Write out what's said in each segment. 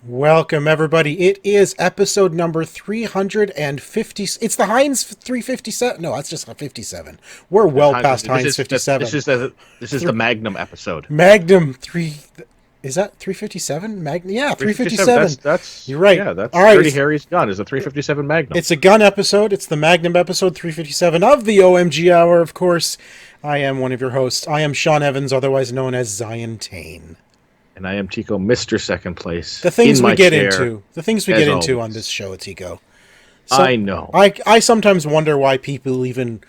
Welcome, everybody. It is episode number 350. It's the Heinz 357. No, that's just 57. We're well past Heinz 57. This is the Magnum episode. Magnum 3... Is that 357? Magnum? Yeah, 357. That's You're right. Yeah, that's all right. Dirty Harry's gun is a 357 Magnum. It's a gun episode. It's the Magnum episode 357 of the OMG Hour, of course. I am one of your hosts. I am Sean Evans, otherwise known as Zion Tane. And I am Tycko, Mr. Second Place. The things we get into. The things we get into on this show, Tycko. So I know. I sometimes wonder why people even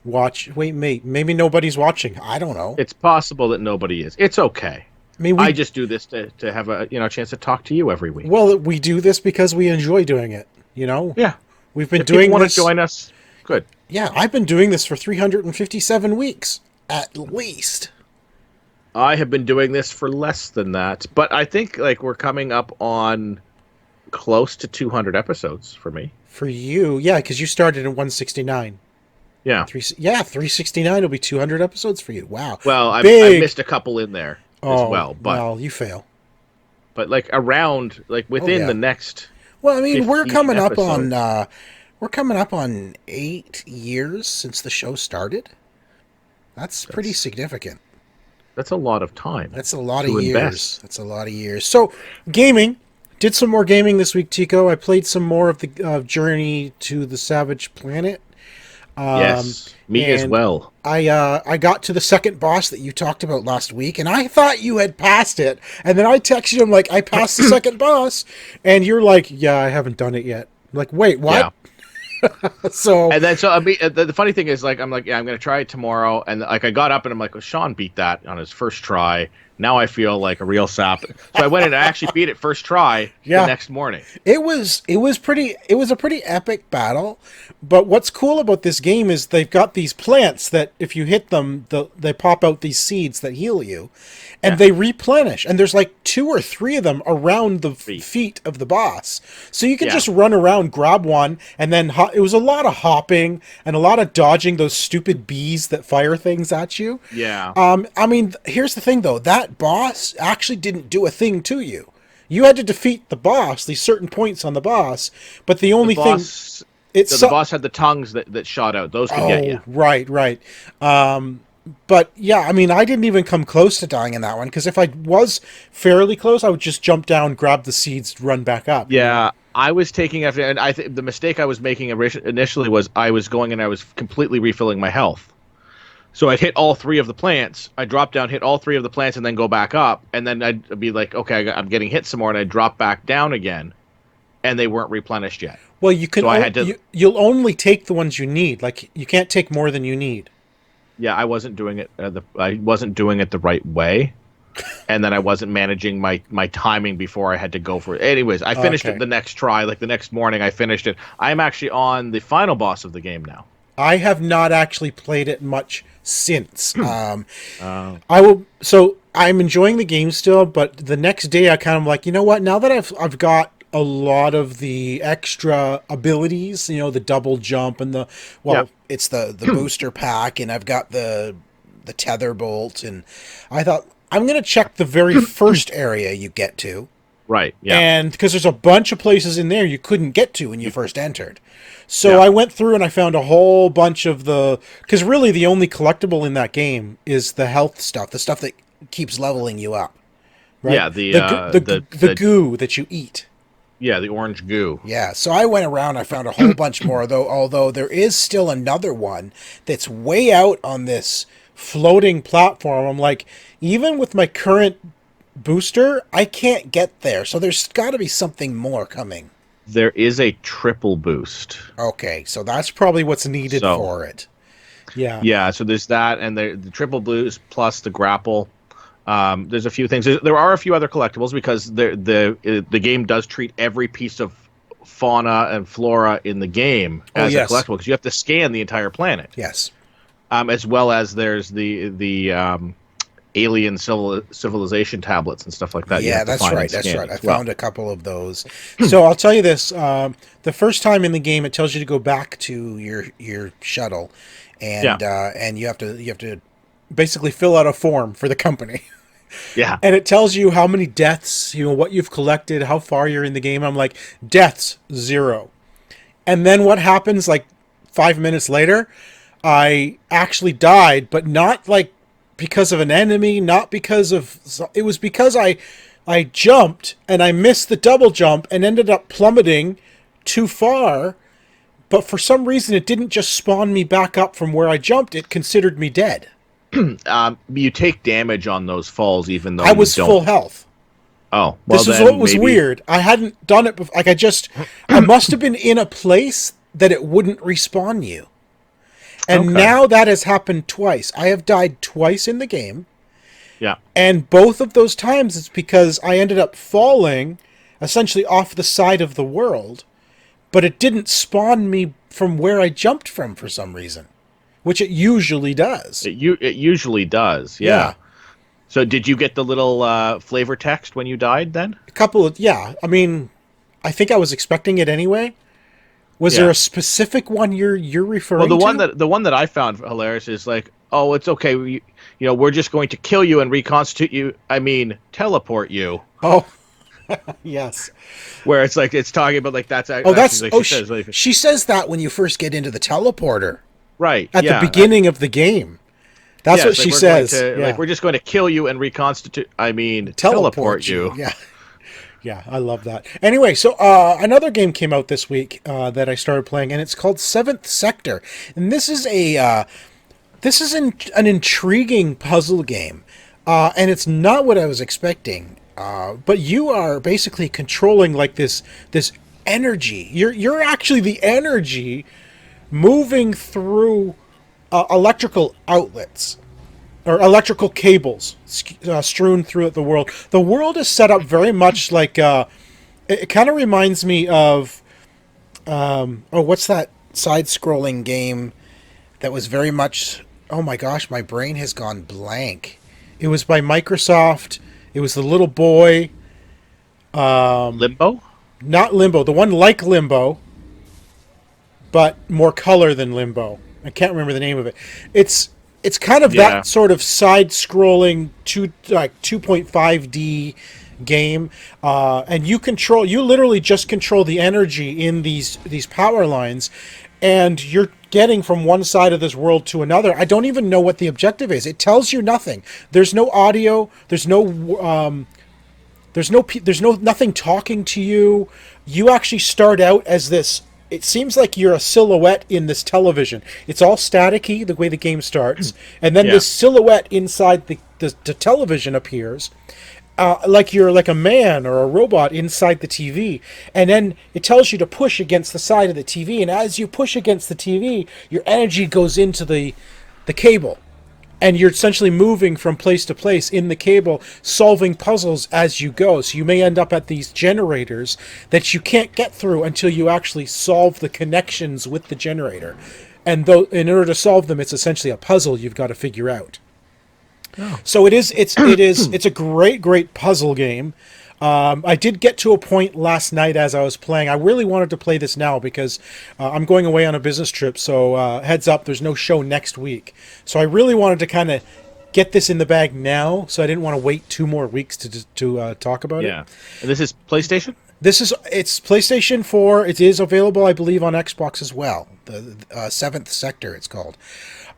watch. Wait, maybe nobody's watching. I don't know. It's possible that nobody is. It's okay. I mean, I just do this to have a chance to talk to you every week. Well, we do this because we enjoy doing it. Yeah. We've been if doing people this. Want to join us? Good. Yeah, I've been doing this for 357 weeks at least. I have been doing this for less than that, but I think we're coming up on close to 200 episodes for me. For you, yeah, because you started in 169. Yeah. 369 will be 200 episodes for you. Wow. Well, I missed a couple in there as well. But, well, you fail. But around, within the next... Well, I mean, we're coming episode. up on 8 years since the show started. That's pretty significant. That's a lot of time. That's a lot of years. That's a lot of years. So, gaming. Did some more gaming this week, Tycko. I played some more of the Journey to the Savage Planet. Yes, me as well. I got to the second boss that you talked about last week, and I thought you had passed it. And then I texted him, I passed the second boss. And you're like, yeah, I haven't done it yet. I'm like, wait, what? Yeah. The funny thing is, I'm yeah, I'm going to try it tomorrow. And I got up and I'm like, well, Sean beat that on his first try. Now I feel like a real sap. So I went in and I actually beat it first try the next morning. It was a pretty epic battle. But what's cool about this game is they've got these plants that if you hit them, they pop out these seeds that heal you. And they replenish. And there's 2 or 3 of them around the feet of the boss. So you can just run around, grab one, and then it was a lot of hopping and a lot of dodging those stupid bees that fire things at you. Yeah. I mean, here's the thing, though. That boss actually didn't do a thing to you. You had to defeat the boss, these certain points on the boss, but the only thing... The boss had the tongues that shot out. Those could get you. Right. But yeah, I mean, I didn't even come close to dying in that one, because if I was fairly close, I would just jump down, grab the seeds, run back up. Yeah, I was taking after, and I think the mistake I was making initially was I was going and I was completely refilling my health. So I'd hit all 3 of the plants, I'd drop down, hit all 3 of the plants, and then go back up, and then I'd be like, okay, I'm getting hit some more, and I'd drop back down again, and they weren't replenished yet. Well, you can. You'll only take the ones you need. You can't take more than you need. Yeah, I wasn't doing it. I wasn't doing it the right way, and then I wasn't managing my timing before I had to go for it. Anyways, I finished it the next try. The next morning, I finished it. I'm actually on the final boss of the game now. I have not actually played it much since. I will. So I'm enjoying the game still, but the next day I kind of like, you know what? Now that I've got a lot of the extra abilities, the double jump and it's the booster pack, and I've got the tether bolt, and I thought I'm going to check the very first area you get to. Right, yeah. And because there's a bunch of places in there you couldn't get to when you first entered. So I went through and I found a whole bunch of because really the only collectible in that game is the health stuff, the stuff that keeps leveling you up. Right? Yeah, the goo that you eat. Yeah, the orange goo. Yeah, so I went around, I found a whole bunch more, although there is still another one that's way out on this floating platform. I'm like, even with my current booster, I can't get there. So there's got to be something more coming. There is a triple boost. Okay, so that's probably what's needed for it. Yeah. Yeah, so there's that, and the triple boost plus the grapple. There's a few things. There are a few other collectibles because the game does treat every piece of fauna and flora in the game as a collectible, because you have to scan the entire planet. Yes. As well as there's the alien civilization tablets and stuff like that. You Yeah, have to that's find right. and That's scan right. I as well. found a couple of those. So I'll tell you this: the first time in the game, it tells you to go back to your shuttle, Yeah, and you have to basically fill out a form for the company. yeah. And it tells you how many deaths, what you've collected, how far you're in the game. I'm like, deaths, 0. And then what happens like 5 minutes later? I actually died, but not like because of an enemy, not because of, it was because I jumped and I missed the double jump and ended up plummeting too far. But for some reason, it didn't just spawn me back up from where I jumped. It considered me dead. You take damage on those falls, even though I you was don't. full health. Oh, well, This is then what was maybe. weird. I hadn't done it before. Like I must have been in a place that it wouldn't respawn you. And Okay. now that has happened twice. I have died twice in the game. Yeah. And both of those times it's because I ended up falling essentially off the side of the world, but it didn't spawn me from where I jumped from for some reason, which it usually does. It usually does. Yeah. So did you get the little flavor text when you died then? A couple of, yeah. I mean, I think I was expecting it anyway. Was there Yeah. a specific one you're referring Well, to? the one that I found hilarious is like, oh, it's okay. We're just going to kill you and reconstitute you. I mean, teleport you. Oh, yes. Where it's like it's talking about like that's Oh, that's actually oh she says like, she says that when you first get into the teleporter right at yeah, the beginning of the game. That's yeah, what it's like she we're says. going to, Yeah. like we're just going to kill you and reconstitute. I mean, teleport you. Yeah. Yeah, I love that. Anyway, so another game came out this week that I started playing, and it's called Seventh Sector, and this is an intriguing puzzle game, and it's not what I was expecting. But you are basically controlling like this energy. You're actually the energy moving through electrical outlets or electrical cables strewn throughout the world. The world is set up very much like it kind of reminds me of what's that side-scrolling game that was very much, oh my gosh, my brain has gone blank. It was by Microsoft. It was the little boy, Limbo. not Limbo, the one like Limbo, but more color than Limbo. I can't remember the name of it. It's kind of Yeah. that sort of side-scrolling 2.5D game, and you literally just control the energy in these power lines, and you're getting from one side of this world to another. I don't even know what the objective is. It tells you nothing. There's no audio. There's no nothing talking to you. You actually start out as this. It seems like you're a silhouette in this television. It's all staticky the way the game starts, and then Yeah. this silhouette inside the television appears, like you're like a man or a robot inside the TV, and then it tells you to push against the side of the TV, and as you push against the TV, your energy goes into the cable. And you're essentially moving from place to place in the cable, solving puzzles as you go. So you may end up at these generators that you can't get through until you actually solve the connections with the generator. And though, in order to solve them, it's essentially a puzzle you've got to figure out. Oh. So it's a great puzzle game. I did get to a point last night as I was playing. I really wanted to play this now because I'm going away on a business trip. So heads up, there's no show next week. So I really wanted to kind of get this in the bag now. So I didn't want to wait 2 more weeks to talk about it. Yeah. And this is PlayStation. It's PlayStation 4. It is available, I believe, on Xbox as well. The Seventh Sector, it's called.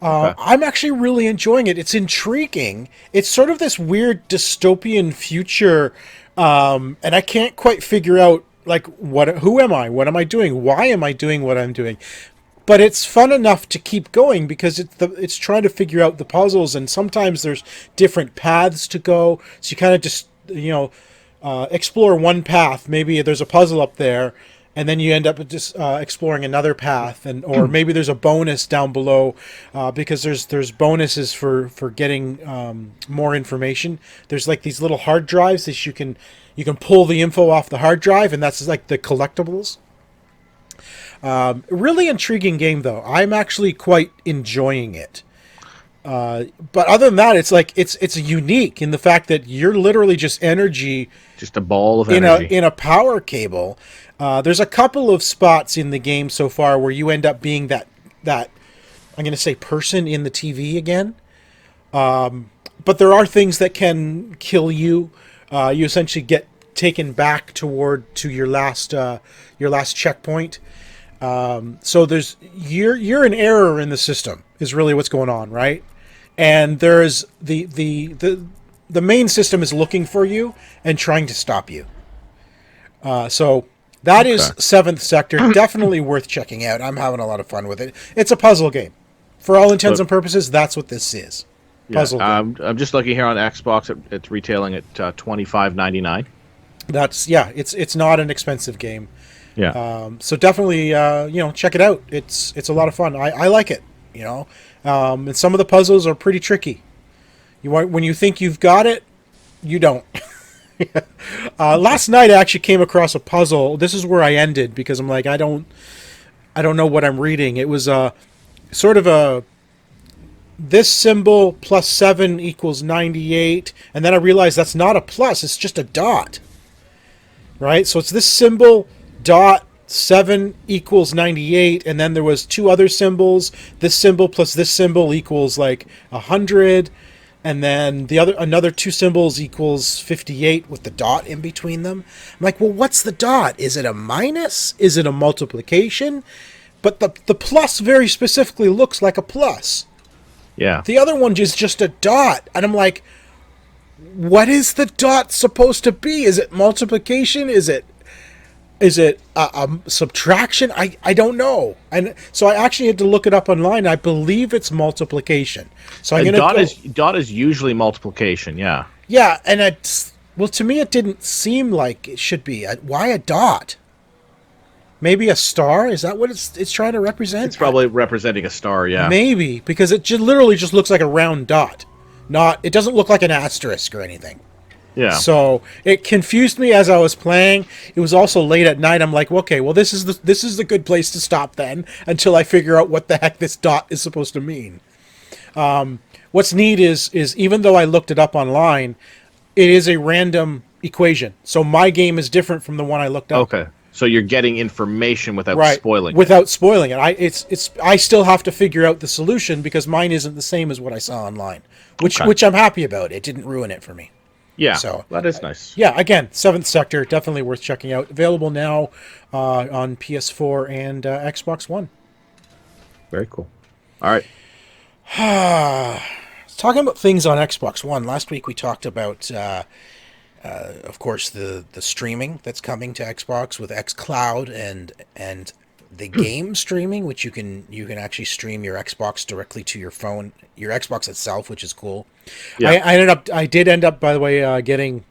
Okay. I'm actually really enjoying it. It's intriguing. It's sort of this weird dystopian future, and I can't quite figure out like who am I? What am I doing? Why am I doing what I'm doing? But it's fun enough to keep going because it's trying to figure out the puzzles, and sometimes there's different paths to go. So you kind of just explore one path. Maybe there's a puzzle up there, and then you end up just exploring another path, or maybe there's a bonus down below because there's bonuses for getting more information. There's like these little hard drives that you can pull the info off the hard drive, and that's like the collectibles. Really intriguing game though. I'm actually quite enjoying it. But other than that, it's like it's unique in the fact that you're literally just energy Just a ball of in energy. a power cable. There's a couple of spots in the game so far where you end up being that I'm going to say person in the TV again. But there are things that can kill you. You essentially get taken back to your last checkpoint. So you're an error in the system is really what's going on, right? And there's the main system is looking for you and trying to stop you. So that is Seventh Sector. Definitely worth checking out. I'm having a lot of fun with it. It's a puzzle game. For all intents and purposes, that's what this is. Puzzle game. I'm just looking here on Xbox. It's retailing at $25.99. It's not an expensive game. Yeah. So definitely, check it out. It's a lot of fun. I like it. And some of the puzzles are pretty tricky. When you think you've got it, you don't. Last night I actually came across a puzzle. This is where I ended because I'm like, I don't know what I'm reading. It was sort of a this symbol plus 7 equals 98, and then I realized that's not a plus, it's just a dot. Right? So it's this symbol dot 7 equals 98, and then there was two other symbols. This symbol plus this symbol equals like 100, and then another two symbols equals 58 with the dot in between them. I'm like, well, what's the dot? Is it a minus? Is it a multiplication? But the plus very specifically looks like a plus. Yeah. The other one is just a dot. And I'm like, what is the dot supposed to be? Is it multiplication? Is it a subtraction? I don't know. And so I actually had to look it up online. I believe it's multiplication. So I'm gonna dot is usually multiplication, yeah. Yeah, and to me it didn't seem like it should be. Why a dot? Maybe a star? Is that what it's trying to represent? It's probably representing a star, yeah. Maybe, because it literally just looks like a round dot. It doesn't look like an asterisk or anything. Yeah. So it confused me as I was playing. It was also late at night. I'm like, okay, well this is the good place to stop then until I figure out what the heck this dot is supposed to mean. What's neat is even though I looked it up online, it is a random equation. So my game is different from the one I looked up. Okay. So you're getting information without spoiling it. Without spoiling it. I still have to figure out the solution because mine isn't the same as what I saw online, which I'm happy about. It didn't ruin it for me. Yeah, so that is nice. Yeah, again, Seventh Sector, definitely worth checking out. Available now on PS4 and Xbox One. Very cool. All right. Talking about things on Xbox One, last week we talked about, of course, the streaming that's coming to Xbox with xCloud and the game streaming, which you can actually stream your Xbox directly to your phone, your Xbox itself, which is cool. Yeah. I did end up, by the way, getting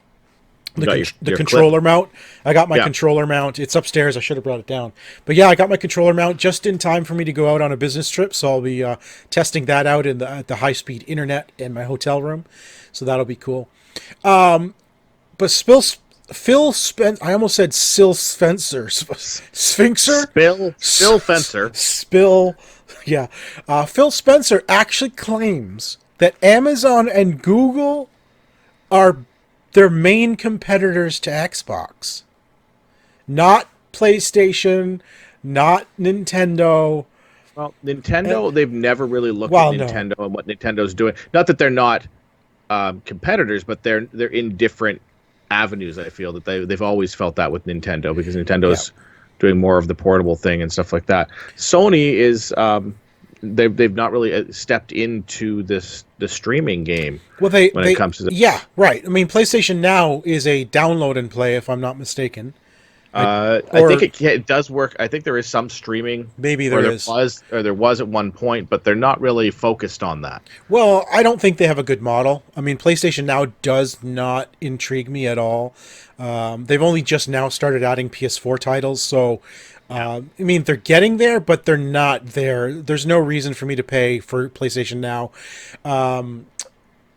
the controller mount. I got my controller mount. It's upstairs. I should have brought it down. But yeah, I got my controller mount just in time for me to go out on a business trip. So I'll be testing that out in the high-speed internet in my hotel room. So that'll be cool. But Phil Spencer, I almost said Sil Spencer. Sphinxer? Phil Fencer. Yeah. Phil Spencer actually claims that Amazon and Google are their main competitors to Xbox. Not PlayStation, not Nintendo. Well, Nintendo, they've never really looked at Nintendo and what Nintendo's doing. Not that they're not competitors, but they're in different avenues. I feel that they've always felt that with Nintendo because Nintendo's doing more of the portable thing and stuff like that. Sony is they've not really stepped into the streaming game. Well, when it comes to this. Yeah, right. I mean, PlayStation Now is a download and play, if I'm not mistaken. I think it does work. I think there is some streaming. Maybe there was at one point, but they're not really focused on that. Well, I don't think they have a good model. I mean, PlayStation Now does not intrigue me at all. They've only just now started adding PS4 titles, so I mean, they're getting there, but they're not there. There's no reason for me to pay for PlayStation Now.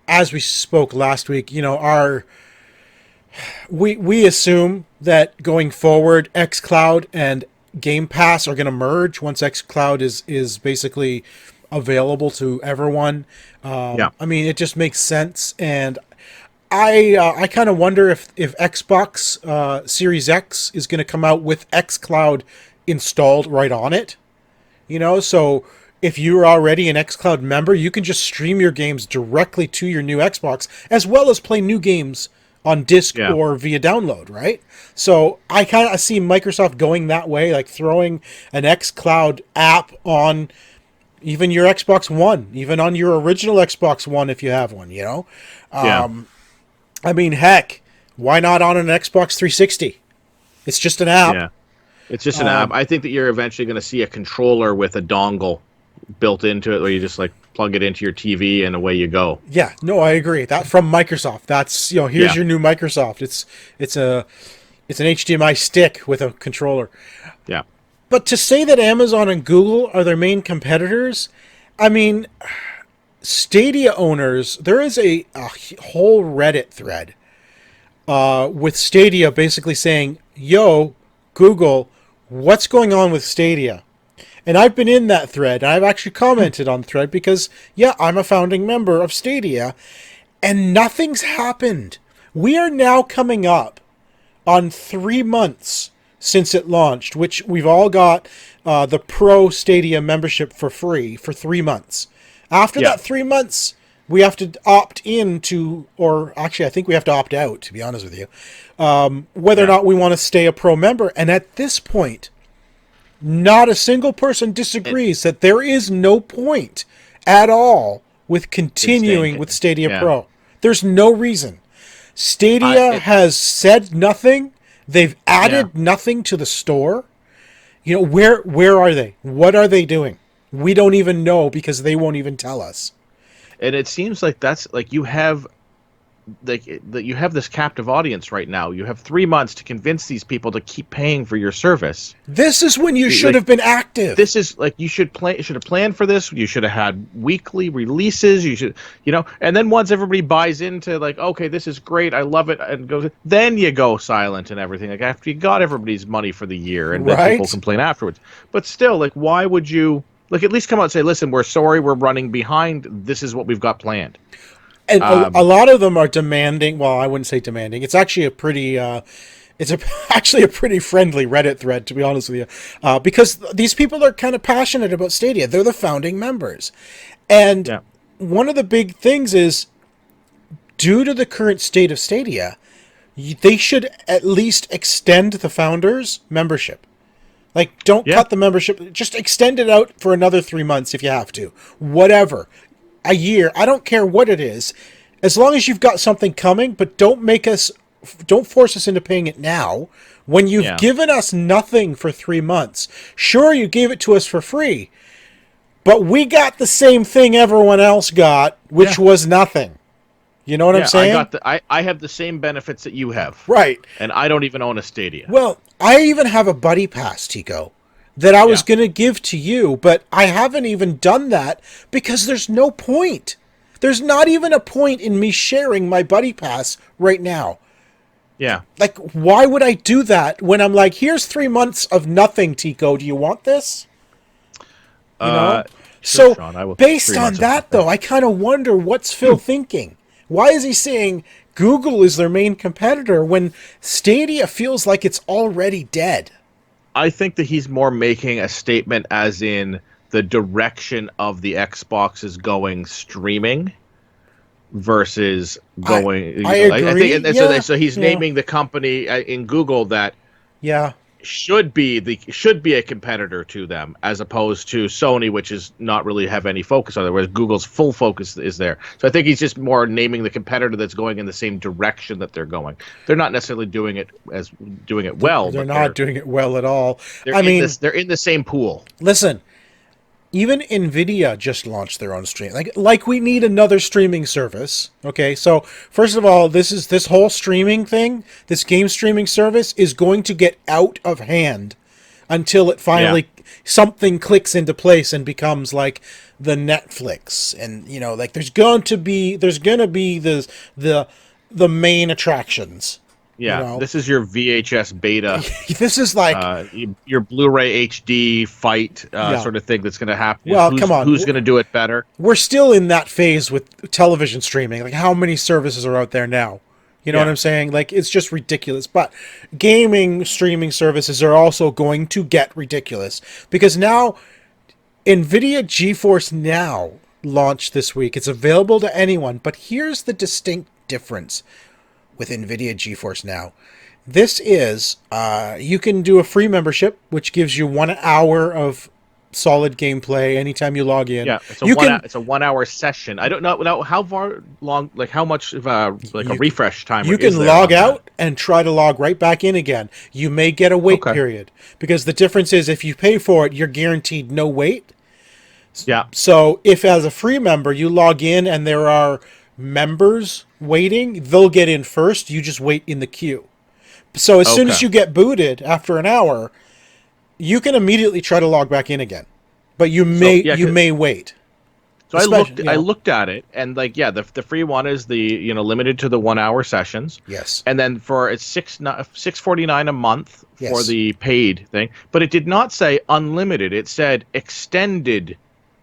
As we spoke last week, we assume that going forward, xCloud and Game Pass are going to merge once xCloud is basically available to everyone. Yeah. I mean, it just makes sense, and I kind of wonder if Xbox Series X is going to come out with xCloud installed right on it. So if you're already an xCloud member, you can just stream your games directly to your new Xbox, as well as play new games on disc Yeah. or via download, right? So I kind of see Microsoft going that way, like throwing an xCloud app on even your Xbox One, even on your original Xbox One if you have one, Yeah. I mean, heck, why not on an Xbox 360? It's just an app. Yeah. It's just an app. I think that you're eventually going to see a controller with a dongle built into it, where you just like plug it into your TV and away you go. Yeah, no, I agree. That from Microsoft. That's here's Yeah. your new Microsoft. It's an HDMI stick with a controller. Yeah. But to say that Amazon and Google are their main competitors, I mean, Stadia owners, there is a whole Reddit thread with Stadia basically saying, yo, Google, what's going on with Stadia? And I've been in that thread. I've actually commented on the thread because, yeah, I'm a founding member of Stadia, and nothing's happened. We are now coming up on 3 months since it launched, which we've all got the Pro Stadia membership for free for 3 months. After that 3 months, we have to opt in to, or actually, I think we have to opt out, to be honest with you, whether or not we want to stay a Pro member. And at this point, not a single person disagrees that there is no point at all with continuing with Stadia Pro. There's no reason. Stadia has said nothing. They've added nothing to the store. Where are they? What are they doing? We don't even know because they won't even tell us. And it seems like that's like you have this captive audience right now. You have 3 months to convince these people to keep paying for your service. This is when you should have been active. This is like you should have planned for this. You should have had weekly releases. You should, and then once everybody buys into like, okay, this is great, I love it, and goes, then you go silent and everything. Like after you got everybody's money for the year, and then people complain afterwards. But still, like, why would you? Like, at least come out and say, listen, we're sorry, we're running behind. This is what we've got planned. And a lot of them are demanding. Well, I wouldn't say demanding. It's actually a pretty, actually a pretty friendly Reddit thread, to be honest with you, because these people are kind of passionate about Stadia. They're the founding members, and one of the big things is, due to the current state of Stadia, they should at least extend the founders' membership. Like, don't cut the membership. Just extend it out for another 3 months if you have to. Whatever. A year. I don't care what it is. As long as you've got something coming, but don't force us into paying it now when you've given us nothing for 3 months. Sure, you gave it to us for free, but we got the same thing everyone else got, which was nothing. You know what I'm saying? I have the same benefits that you have. Right. And I don't even own a Stadia. Well, I even have a buddy pass, Tycko, that I was going to give to you, but I haven't even done that because there's no point. There's not even a point in me sharing my buddy pass right now. Yeah. Like, why would I do that when I'm like, here's 3 months of nothing, Tycko. Do you want this? Sure, So, Sean, based on that, though, I kind of wonder what's Phil thinking. Why is he saying Google is their main competitor when Stadia feels like it's already dead? I think that he's more making a statement as in the direction of the Xbox is going streaming versus going. I agree. I think, so he's naming the company in Google that should be a competitor to them, as opposed to Sony, which is not really have any focus on it, whereas Google's full focus is there. So I think he's just more naming the competitor that's going in the same direction that they're going. They're not necessarily doing it well. They're not doing it well at all. They're in the same pool. Listen, even Nvidia just launched their own stream. Like we need another streaming service. Okay, so first of all, this whole streaming thing, this game streaming service is going to get out of hand until it finally something clicks into place and becomes like the Netflix, and like there's gonna be the main attractions. You Yeah, know, this is your VHS beta, this is like, your Blu-ray HD fight yeah. sort of thing that's going to happen. Well, come on. Who's going to do it better? We're still in that phase with television streaming. Like, how many services are out there now? You know what Yeah. I'm saying? Like, it's just ridiculous. But gaming streaming services are also going to get ridiculous because now Nvidia GeForce Now launched this week. It's available to anyone, but here's the distinct difference with Nvidia GeForce Now. This is you can do a free membership, which gives you 1 hour of solid gameplay anytime you log in. Yeah, it's a You can it's a 1 hour session. I don't know how far long, like how much of a you, refresh timer you is can there log on that? out and try to log right back in again. You may get a wait Okay. period because the difference is if you pay for it, you're guaranteed no wait. Yeah. So if as a free member you log in and there are members waiting, they'll get in first. You just wait in the queue. So as soon as Okay. you get booted after an hour, you can immediately try to log back in again. But you Yeah, may wait. So Especially, I looked at it, and like, yeah, the free one is the, limited to the 1 hour sessions. Yes. And then it's $6.49 a month for Yes. the paid thing, but it did not say unlimited. It said extended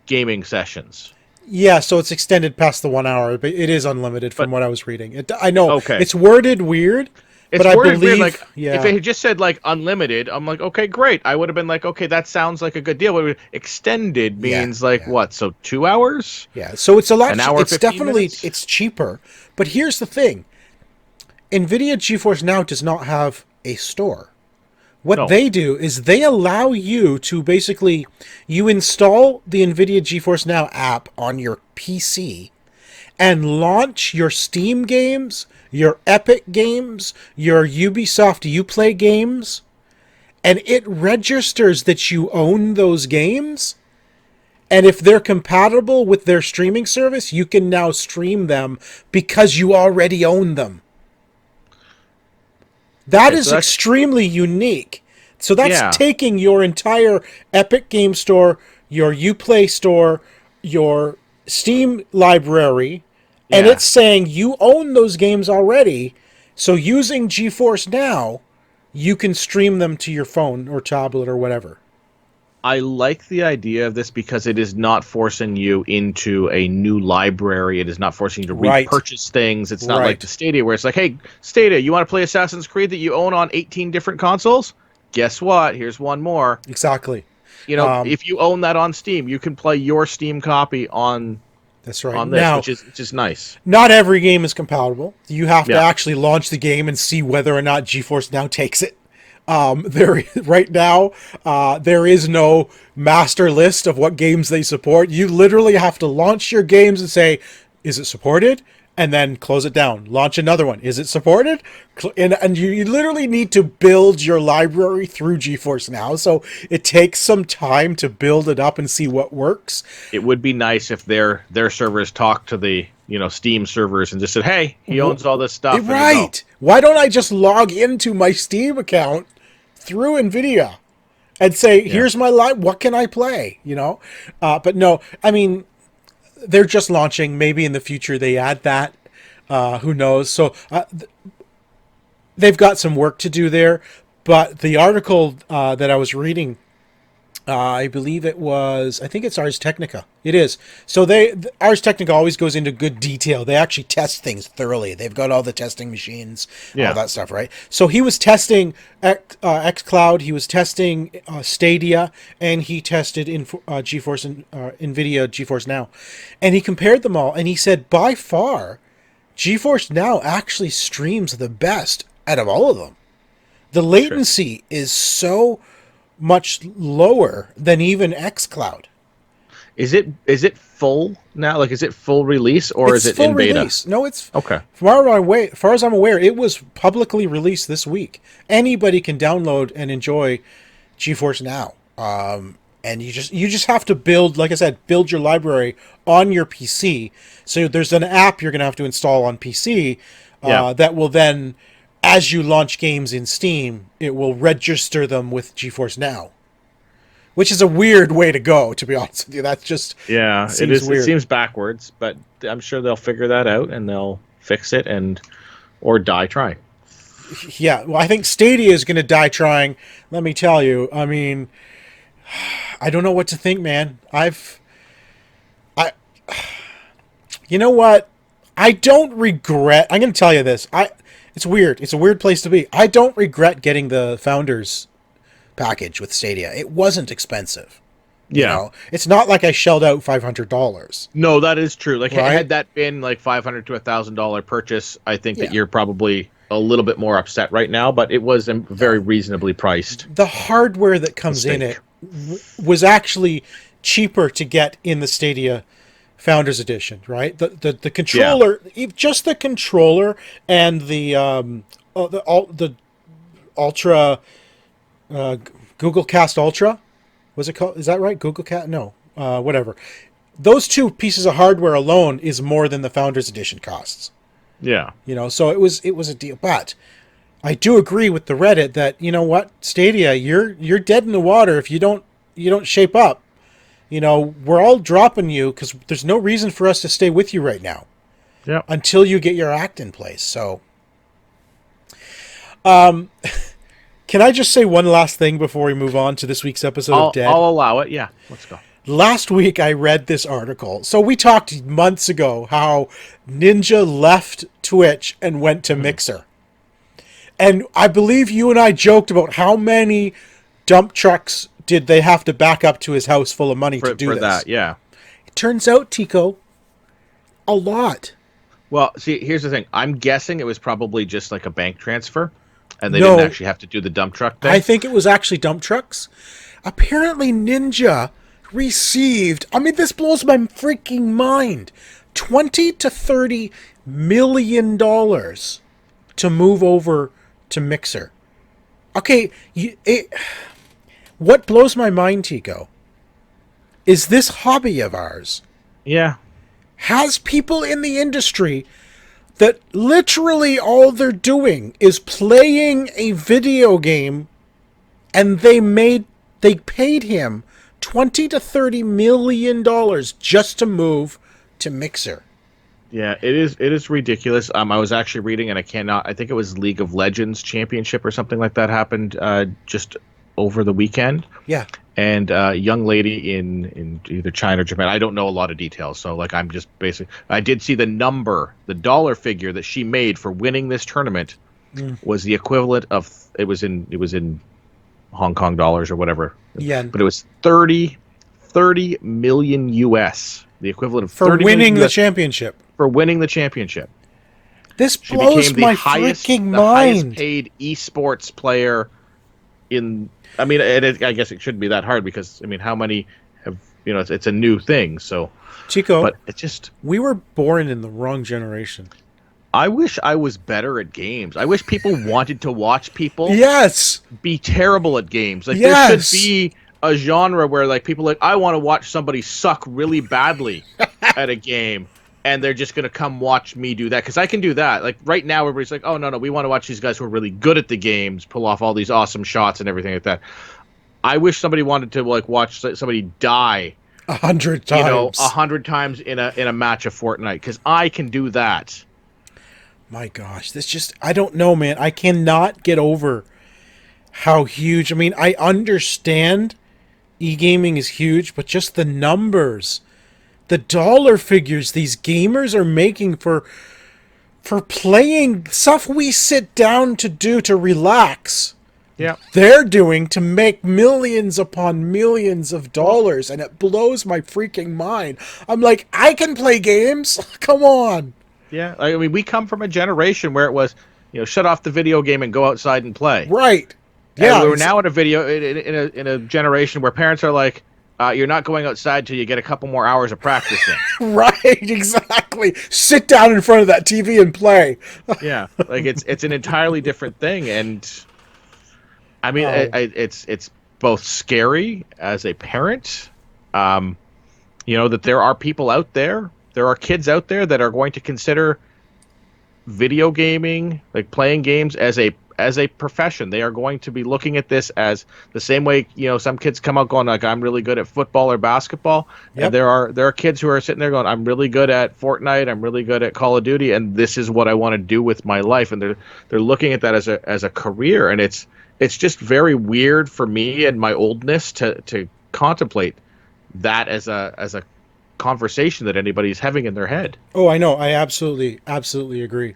gaming sessions. Yeah, so it's extended past the 1 hour, but it is unlimited from But- what I was reading. I know Okay. it's worded weird, It's but I worded believe, weird. Like, yeah, if it had just said like unlimited, I'm like, okay, great. I would have been like, okay, that sounds like a good deal. But extended Yeah, means like yeah. what? So 2 hours? yeah. So it's a lot. An hour, It's 15 definitely minutes? it's cheaper. But here's the thing: Nvidia GeForce Now does not have a store. What No. they do is they allow you to basically you install the Nvidia GeForce Now app on your PC and launch your Steam games, your Epic games, your Ubisoft Uplay games, and it registers that you own those games. And if they're compatible with their streaming service, you can now stream them because you already own them. That Okay, is so that's- extremely unique. So that's Yeah. taking your entire Epic Game Store, your Uplay store, your Steam library, and Yeah. it's saying you own those games already. So using GeForce Now, you can stream them to your phone or tablet or whatever. I like the idea of this because it is not forcing you into a new library. It is not forcing you to Right. repurchase things. It's not like Right. the Stadia where it's like, hey, Stadia, you want to play Assassin's Creed that you own on 18 different consoles? Guess what? Here's one more. Exactly. If you own that on Steam, you can play your Steam copy on That's right. this, Now, which is nice. not every game is compatible. You have to Yeah. actually launch the game and see whether or not GeForce Now takes it. Right now, there is no master list of what games they support. You literally have to launch your games and say, "Is it supported?" And then close it down. Launch another one. Is it supported? And you literally need to build your library through GeForce Now. So it takes some time to build it up and see what works. It would be nice if their servers talked to the Steam servers and just said, hey, he owns all this stuff. and you go. Right. Why don't I just log into my Steam account through Nvidia and say, here's my live, what can I play? But no, I mean, they're just launching. Maybe in the future they add that. Who knows? So they've got some work to do there. But the article that I was reading, I believe I think it's Ars Technica. It is. So Ars Technica always goes into good detail. They actually test things thoroughly. They've got all the testing machines, all that stuff, right? So he was testing xCloud, he was testing Stadia, and he tested GeForce and Nvidia GeForce Now. And he compared them all, and he said, by far, GeForce Now actually streams the best out of all of them. The latency is so much lower than even xCloud. Is it full now? Like, is it full release or It's is it full in beta? release. No, it's Okay. As far as I'm aware, it was publicly released this week. Anybody can download and enjoy GeForce Now. And you just have to build, like I said, build your library on your PC. So there's an app you're going to have to install on PC that will then, as you launch games in Steam, it will register them with GeForce Now. Which is a weird way to go, to be honest with you. That's just Yeah, seems it is. weird. It seems backwards, but I'm sure they'll figure that out and they'll fix it or die trying. Yeah, well, I think Stadia is going to die trying. Let me tell you. I mean, I don't know what to think, man. I, you know what? I don't regret. I'm going to tell you this. It's weird. It's a weird place to be. I don't regret getting the founders package with Stadia. It wasn't expensive. You Yeah. know, it's not like I shelled out $500. No, that is true. Like, Right? had that been like $500 to $1,000 purchase, I think Yeah. that you're probably a little bit more upset right now. But it was very reasonably priced. The hardware that comes in Mistake. it was actually cheaper to get in the Stadia Founders Edition, right? The controller, just the controller and the Ultra Google Cast Ultra, was it called? Is that right? Google Cast? No, whatever. Those two pieces of hardware alone is more than the Founders Edition costs. Yeah. You know, so it was a deal. But I do agree with the Reddit that, you know what, Stadia, you're dead in the water if you don't shape up. You know, we're all dropping you because there's no reason for us to stay with you right now. Yeah. Until you get your act in place. So, can I just say one last thing before we move on to this week's episode of D.E.A.D? I'll allow it. Yeah. Let's go. Last week I read this article. So we talked months ago how Ninja left Twitch and went to Mixer. And I believe you and I joked about how many dump trucks did they have to back up to his house full of money to do for this. that. Yeah. It turns out, Tycko, a lot. Well, see, here's the thing. I'm guessing it was probably just like a bank transfer, and they No. didn't actually have to do the dump truck thing. I think it was actually dump trucks. Apparently Ninja received, I mean, this blows my freaking mind, 20 to 30 million dollars to move over to Mixer. Okay, what blows my mind, Tycko, is this hobby of ours Yeah. has people in the industry that literally all they're doing is playing a video game, and they paid him 20 to 30 million dollars just to move to Mixer. Yeah, it is ridiculous. I was actually reading, and I think it was League of Legends Championship or something like that happened just over the weekend. Yeah. And a young lady in either China or Japan, I don't know a lot of details, so like I'm just basically, I did see the dollar figure that she made for winning this tournament was the equivalent of, it was in Hong Kong dollars or whatever. Yeah. But it was 30 million US, the equivalent of For 30 winning million the US championship. for winning the championship. This She blows became my the highest mind. paid esports player in. I mean, I guess it shouldn't be that hard because I mean, how many have it's a new thing. So, Tycko, but it just. we were born in the wrong generation. I wish I was better at games. I wish people wanted to watch people Yes. be terrible at games. Like Yes. there should be a genre where like people I want to watch somebody suck really badly at a game. And they're just going to come watch me do that because I can do that. Like right now, everybody's like, "Oh no, we want to watch these guys who are really good at the games, pull off all these awesome shots and everything like that." I wish somebody wanted to like watch somebody die 100 times. 100 times in a match of Fortnite because I can do that. My gosh, I don't know, man. I cannot get over how huge. I mean, I understand e-gaming is huge, but just the numbers, the dollar figures these gamers are making for playing stuff we sit down to do to relax. Yeah. They're doing to make millions upon millions of dollars, and it blows my freaking mind. I'm like, I can play games? Come on. Yeah. I mean, we come from a generation where it was, shut off the video game and go outside and play. Right. Yeah. And we're now in a generation where parents are like, you're not going outside till you get a couple more hours of practicing. Right, exactly. Sit down in front of that TV and play. Yeah, like it's an entirely different thing, and I mean, it's both scary as a parent, that there are people out there, there are kids out there that are going to consider video gaming, like playing games, as as a profession. They are going to be looking at this as the same way, some kids come out going like, I'm really good at football or basketball. Yep. And there are kids who are sitting there going, I'm really good at Fortnite, I'm really good at Call of Duty, and this is what I want to do with my life. And they're looking at that as a career, and it's just very weird for me and my oldness to contemplate that as a conversation that anybody's having in their head. Oh, I know. I absolutely agree.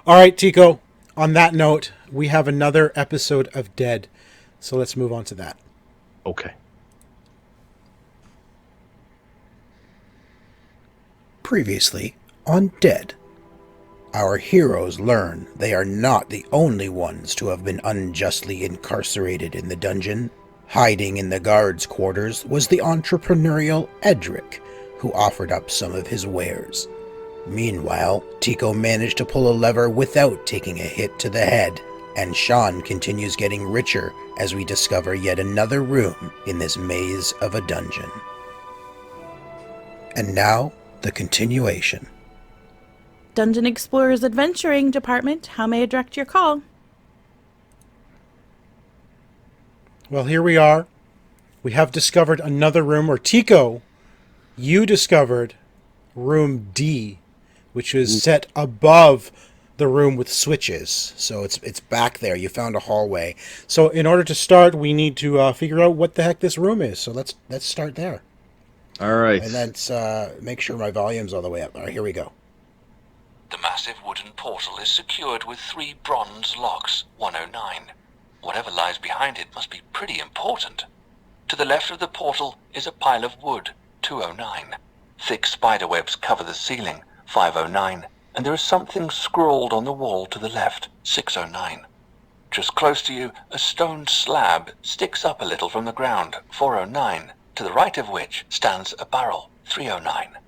All right, Tycko, on that note, we have another episode of D.E.A.D. So let's move on to that. Okay. Previously on D.E.A.D. Our heroes learn they are not the only ones to have been unjustly incarcerated in the dungeon. Hiding in the guards' quarters was the entrepreneurial Edric, who offered up some of his wares. Meanwhile, Tycko managed to pull a lever without taking a hit to the head, and Sean continues getting richer as we discover yet another room in this maze of a dungeon. And now, the continuation. Dungeon Explorer's Adventuring Department, how may I direct your call? Well, here we are. We have discovered another room, or Tycko, you discovered room D, which is set above the room with switches. So it's back there. You found a hallway. So in order to start, we need to figure out what the heck this room is. So let's start there. All right. And let's make sure my volume's all the way up. All right, here we go. The massive wooden portal is secured with 3 bronze locks, 109. Whatever lies behind it must be pretty important. To the left of the portal is a pile of wood, 209. Thick spider webs cover the ceiling, 509. And there is something scrawled on the wall to the left, 609. Just close to you, a stone slab sticks up a little from the ground, 409, to the right of which stands a barrel, 309.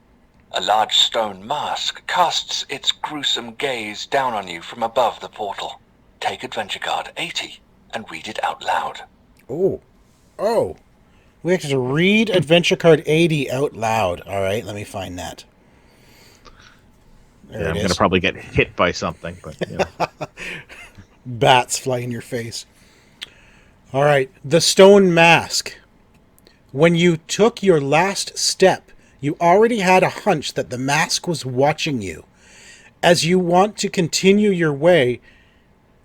A large stone mask casts its gruesome gaze down on you from above the portal. Take adventure card 80 and read it out loud. Oh. We have to read adventure card 80 out loud. All right, let me find that. I'm going to probably get hit by something. But Bats fly in your face. All right, the stone mask. When you took your last step, you already had a hunch that the mask was watching you. As you want to continue your way,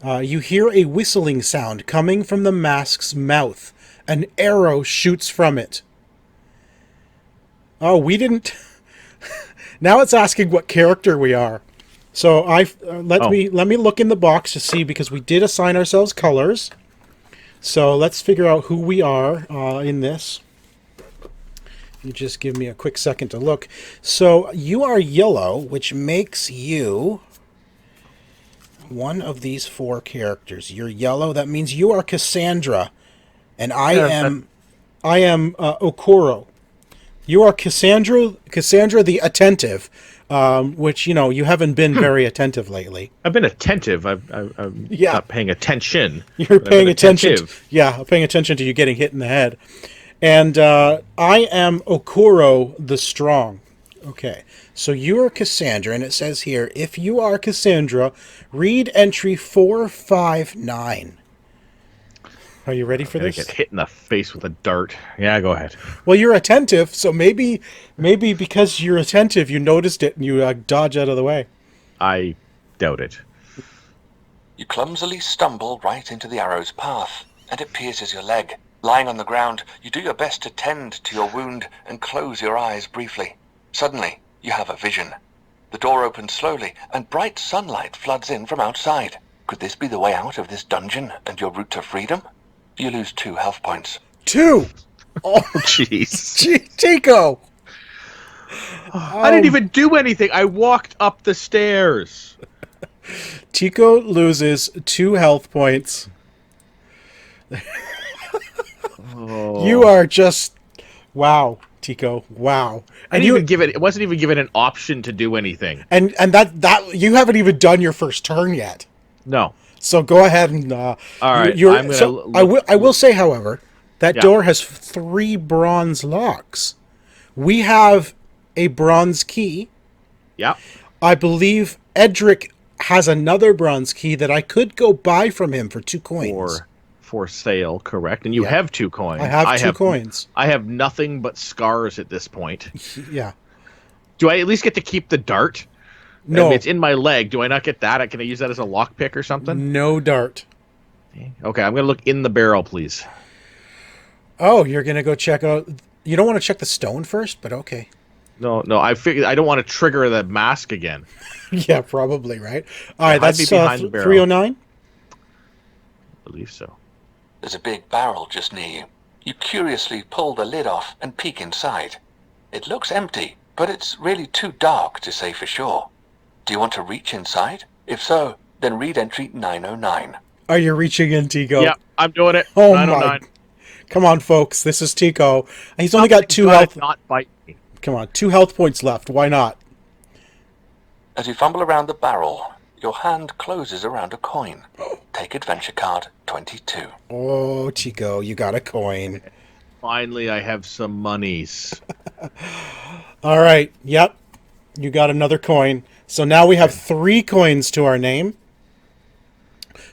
you hear a whistling sound coming from the mask's mouth. An arrow shoots from it. Oh, we didn't... Now it's asking what character we are. So let me look in the box to see, because we did assign ourselves colors. So let's figure out who we are in this. You just give me a quick second to look. So you are yellow, which makes you one of these 4 characters. You're yellow. That means you are Cassandra, and I am Okoro. You are Cassandra the attentive, which you haven't been very attentive lately. I've been attentive. I'm not paying attention. You're paying attention. Paying attention to you getting hit in the head. And I am Okoro the Strong. Okay, so you are Cassandra, and it says here, if you are Cassandra, read entry 459. Are you ready for this? Get hit in the face with a dart. Yeah, go ahead. Well, you're attentive, so maybe because you're attentive, you noticed it and you dodge out of the way. I doubt it. You clumsily stumble right into the arrow's path, and it pierces your leg. Lying on the ground, you do your best to tend to your wound and close your eyes briefly. Suddenly, you have a vision. The door opens slowly, and bright sunlight floods in from outside. Could this be the way out of this dungeon and your route to freedom? You lose 2 health points. 2? Oh, jeez. Tycko! I didn't even do anything. I walked up the stairs. Tycko loses 2 health points. You are just... Wow, Tycko. Wow. And it wasn't even given an option to do anything. And that you haven't even done your first turn yet. No. So go ahead and all right. I will say, however, that door has 3 bronze locks. We have a bronze key. Yeah. I believe Edric has another bronze key that I could go buy from him for 2 coins. For sale, correct? And you Yeah. have 2 coins. I have 2 coins. I have nothing but scars at this point. Yeah. Do I at least get to keep the dart? No. I mean, it's in my leg. Do I not get that? Can I use that as a lockpick or something? No dart. Okay, I'm going to look in the barrel, please. Oh, you're going to go check out... You don't want to check the stone first, but okay. No, I figured I don't want to trigger the mask again. Yeah, probably, right? All right, hide me that's behind the barrel. 309? I believe so. There's a big barrel just near you. You curiously pull the lid off and peek inside. It looks empty, but it's really too dark to say for sure. Do you want to reach inside? If so, then read entry 909. Are you reaching in, Tycko? Yeah, I'm doing it. Oh 909. my! Come on, folks. This is Tycko. He's only got 2 health. Not bite me. Come on, 2 health points left. Why not? As you fumble around the barrel, your hand closes around a coin. Take adventure card 22. Oh, Tycko, you got a coin. Finally, I have some monies. All right. Yep. You got another coin. So now we have 3 coins to our name.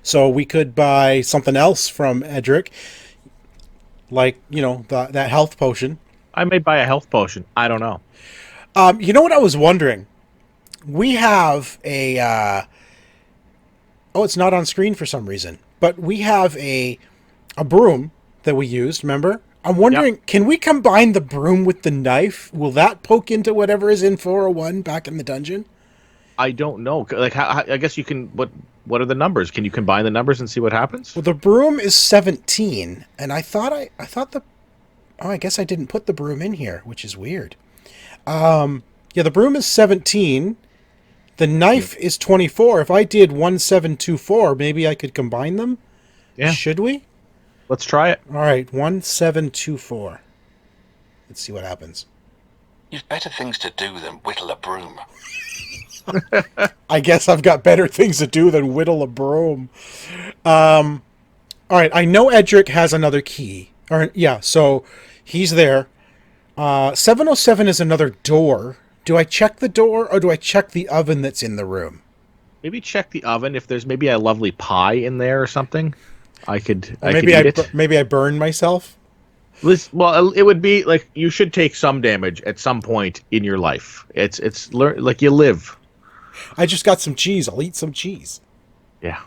So we could buy something else from Edric. Like, that health potion. I may buy a health potion. I don't know. You know what I was wondering? We have a... Oh, it's not on screen for some reason. But we have a broom that we used, remember? I'm wondering, Can we combine the broom with the knife? Will that poke into whatever is in 401 back in the dungeon? I don't know. Like, I guess you can... What are the numbers? Can you combine the numbers and see what happens? Well, the broom is 17, and I thought the... Oh, I guess I didn't put the broom in here, which is weird. Yeah, the broom is 17. The knife is 24. If I did 1724, maybe I could combine them? Yeah. Should we? Let's try it. All right, 1724. Let's see what happens. You've better things to do than whittle a broom. I guess I've got better things to do than whittle a broom. All right, I know Edric has another key. So he's there. 707 is another door. Do I check the door, or do I check the oven that's in the room? Maybe check the oven. If there's maybe a lovely pie in there or something, I could eat it. Maybe I burn myself. Well, it would be like you should take some damage at some point in your life. It's like you live. I just got some cheese. I'll eat some cheese. Yeah.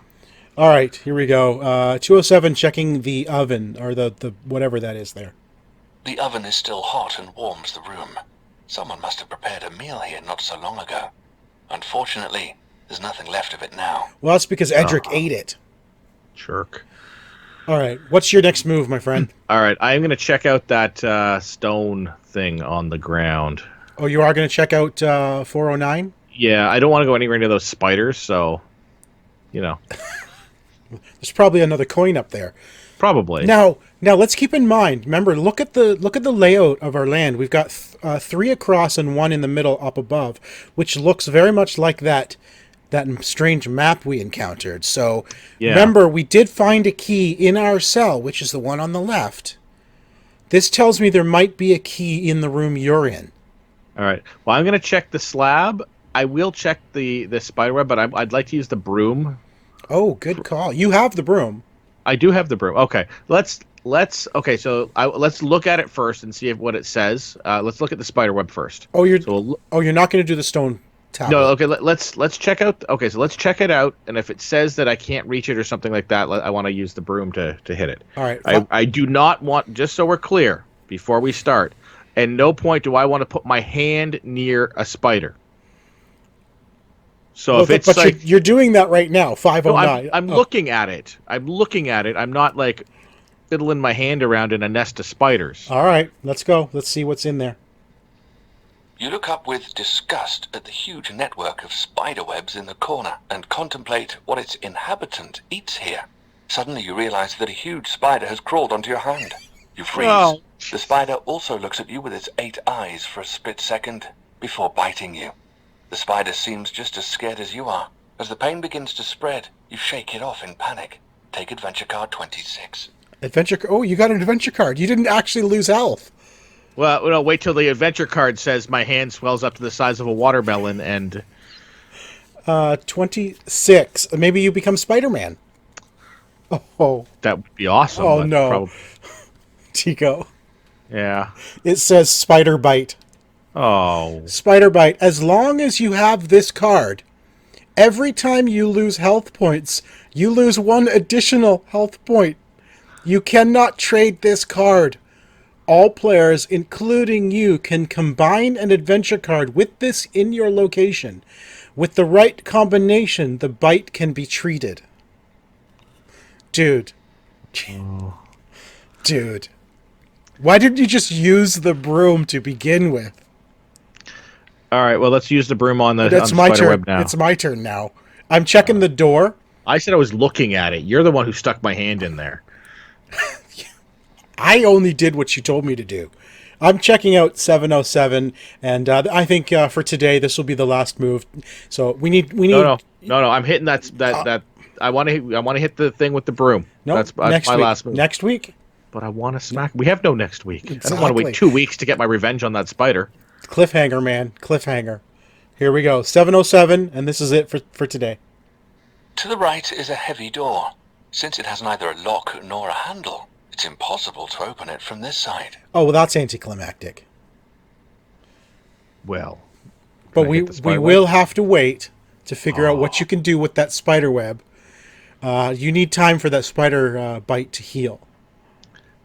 All right, here we go. 207 checking the oven, or the whatever that is there. The oven is still hot and warms the room. Someone must have prepared a meal here not so long ago. Unfortunately, there's nothing left of it now. Well, that's because Edric ate it. Jerk. All right, what's your next move, my friend? All right, I'm going to check out that stone thing on the ground. Oh, you are going to check out 409? Yeah, I don't want to go anywhere near those spiders, so, There's probably another coin up there. Probably. Now let's keep in mind. Remember, look at the layout of our land. We've got 3 across and 1 in the middle up above, which looks very much like that strange map we encountered. So remember, we did find a key in our cell, which is the one on the left. This tells me there might be a key in the room you're in. All right. Well, I'm going to check the slab. I will check the spiderweb, but I'd like to use the broom. Oh, good call. You have the broom. I do have the broom. Okay, let's look at it first and see what it says. Let's look at the spider web first. Oh, you're not going to do the stone tablet. No, okay. Let's check out. Okay, so let's check it out, and if it says that I can't reach it or something like that, I want to use the broom to hit it. All right. I do not want, just so we're clear before we start, at no point do I want to put my hand near a spider. So if it's like you're doing that right now, 509. No, I'm looking at it. I'm looking at it. I'm not like fiddling my hand around in a nest of spiders. All right, let's go. Let's see what's in there. You look up with disgust at the huge network of spider webs in the corner and contemplate what its inhabitant eats here. Suddenly you realize that a huge spider has crawled onto your hand. You freeze. Oh. The spider also looks at you with its 8 eyes for a split second before biting you. The spider seems just as scared as you are. As the pain begins to spread, you shake it off in panic. Take adventure card 26. Oh, you got an adventure card. You didn't actually lose health. Well, no, wait till the adventure card says my hand swells up to the size of a watermelon and... 26. Maybe you become Spider-Man. Oh, That would be awesome. oh but no, Tycko. Yeah. It says Spider Bite. Oh. Spider Bite. As long as you have this card, every time you lose health points, you lose 1 additional health point. You cannot trade this card. All players, including you, can combine an adventure card with this in your location. With the right combination, the bite can be treated. Dude. Dude. Why didn't you just use the broom to begin with? All right, well, let's use the broom on the That's on my spider turn. web now. It's my turn now. I'm checking the door. I said I was looking at it. You're the one who stuck my hand in there. I only did what you told me to do. I'm checking out 707, and I think for today this will be the last move. So we need. No. I'm hitting that. I want to hit the thing with the broom. No, that's next my week. last move. Next week. But I want to smack. We have no next week. I don't want to Exactly. wait 2 weeks to get my revenge on that spider. Cliffhanger, man. Cliffhanger. Here we go. 707, and this is it for today. To the right is a heavy door. Since it has neither a lock nor a handle, it's impossible to open it from this side. Oh, well, that's anticlimactic. Well, But can I we get the spider will web? have to wait to figure out what you can do with that spider web. You need time for that spider bite to heal.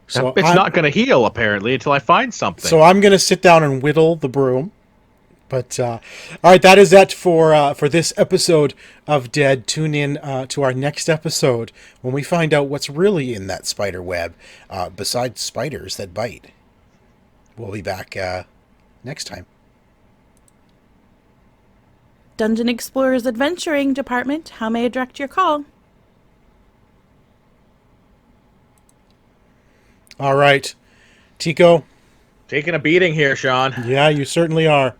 So it's not going to heal apparently until I find something. So I'm going to sit down and whittle the broom. But all right, that is it for this episode of D.E.A.D. Tune in to our next episode when we find out what's really in that spider web, besides spiders that bite. We'll be back next time. Dungeon Explorer's Adventuring Department, how may I direct your call? All right, Tycko. Taking a beating here, Sean. Yeah, you certainly are.